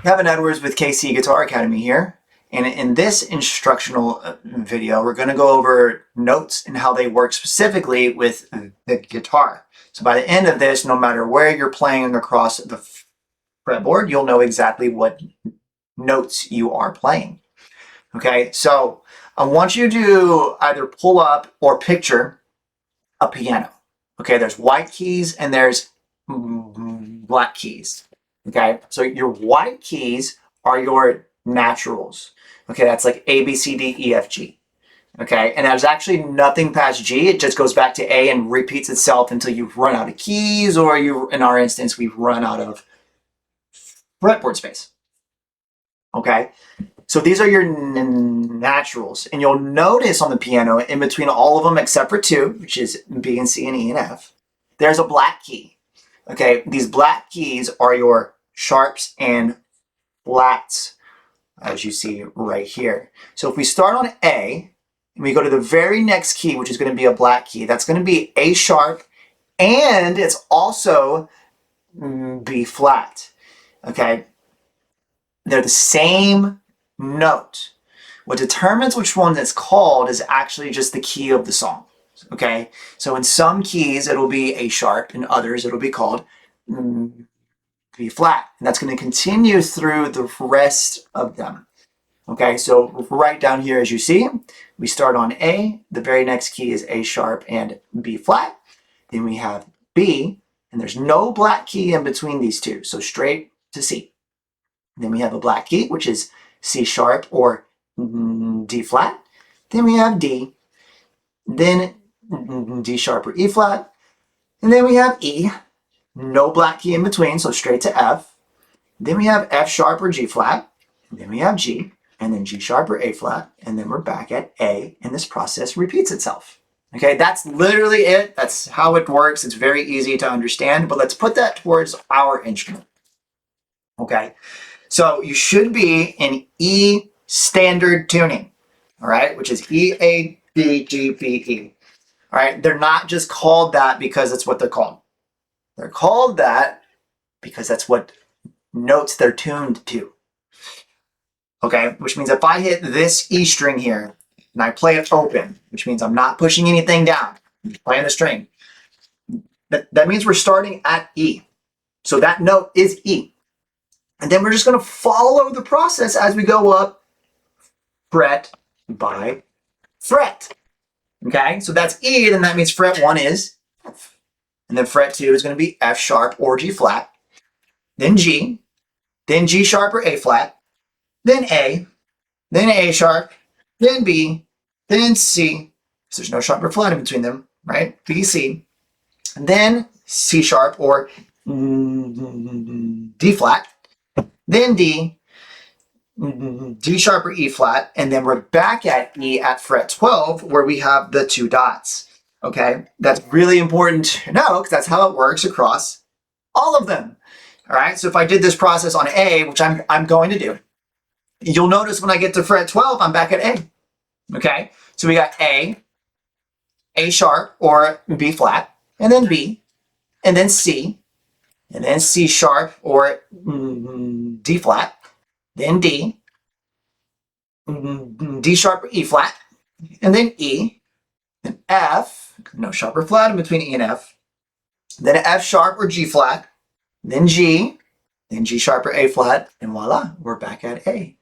Kevin Edwards with KC Guitar Academy here. And in this instructional video, we're going to go over notes and how they work specifically with the guitar. So by the end of this, no matter where you're playing across the fretboard, you'll know exactly what notes you are playing. Okay, so I want you to either pull up or picture a piano. Okay, there's white keys and there's black keys. Okay, so your white keys are your naturals. Okay, that's like A, B, C, D, E, F, G. Okay, and there's actually nothing past G. It just goes back to A and repeats itself until you run out of keys, or you, in our instance, we've run out of fretboard space. Okay, so these are your naturals, and you'll notice on the piano, in between all of them except for two, which is B and C and E and F, there's a black key. Okay, these black keys are your sharps and flats, as you see right here. So if we start on A, and we go to the very next key, which is going to be a black key, that's going to be A sharp, and it's also B flat. Okay, they're the same note. What determines which one that's called is actually just the key of the song. Okay, so in some keys it'll be A sharp, in others it'll be called B flat, and that's going to continue through the rest of them. Okay, so right down here, as you see, we start on A, the very next key is A sharp and B flat, then we have B, and there's no black key in between these two, so straight to C. Then we have a black key, which is C sharp or D flat, then we have D, then D sharp or E flat, and then we have E, no black key in between, so straight to F, then we have F sharp or G flat, and then we have G, and then G sharp or A flat, and then we're back at A, and this process repeats itself. Okay, that's literally it. That's how it works. It's very easy to understand, but let's put that towards our instrument. Okay, so you should be in E standard tuning, all right, which is E, A, B, G, B, E. All right, they're not just called that because it's what they're called. They're called that because that's what notes they're tuned to. Okay, which means if I hit this E string here and I play it open, which means I'm not pushing anything down, I'm just playing the string, that means we're starting at E. So that note is E. And then we're just going to follow the process as we go up fret by fret. Okay, so that's E, then that means fret 1 is F. And then fret 2 is going to be F sharp or G flat, then G sharp or A flat, then A sharp, then B, then C, because there's no sharp or flat in between them, right? B, C, then C sharp or D flat, then D, D sharp or E flat, and then we're back at E at fret 12 where we have the two dots. Okay, that's really important to know because that's how it works across all of them. All right, so if I did this process on A, which I'm going to do, you'll notice when I get to fret 12, I'm back at A. Okay, so we got A sharp or B flat, and then B, and then C sharp or D flat, then D sharp or E flat, and then E, then F, no sharp or flat in between E and F, then F sharp or G flat, then G sharp or A flat, and voila, we're back at A.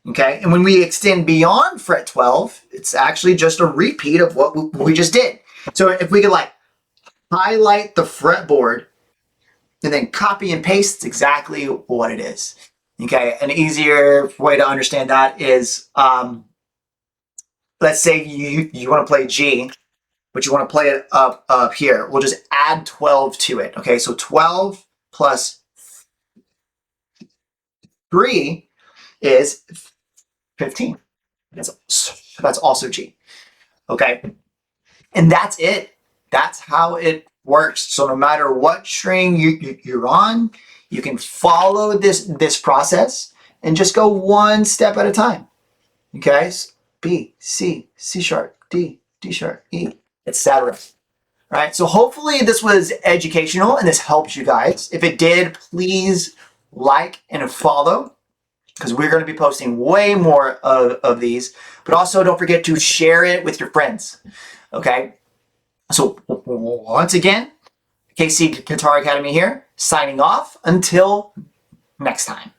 Okay, and when we extend beyond fret 12, it's actually just a repeat of what we just did. So if we could like highlight the fretboard and then copy and paste, it's exactly what it is. Okay, an easier way to understand that is, let's say you want to play G, but you want to play it up here. We'll just add 12 to it. Okay, so 12 plus 3 is 15. That's also G. Okay, and that's it. That's how it works. So no matter what string you're on, you can follow this process and just go one step at a time. Okay, B, C, C sharp, D, D sharp, E, etc. All right, so hopefully this was educational and this helped you guys. If it did, please like and follow. because we're going to be posting way more of these. But also don't forget to share it with your friends. Okay? So once again, KC Guitar Academy here, signing off until next time.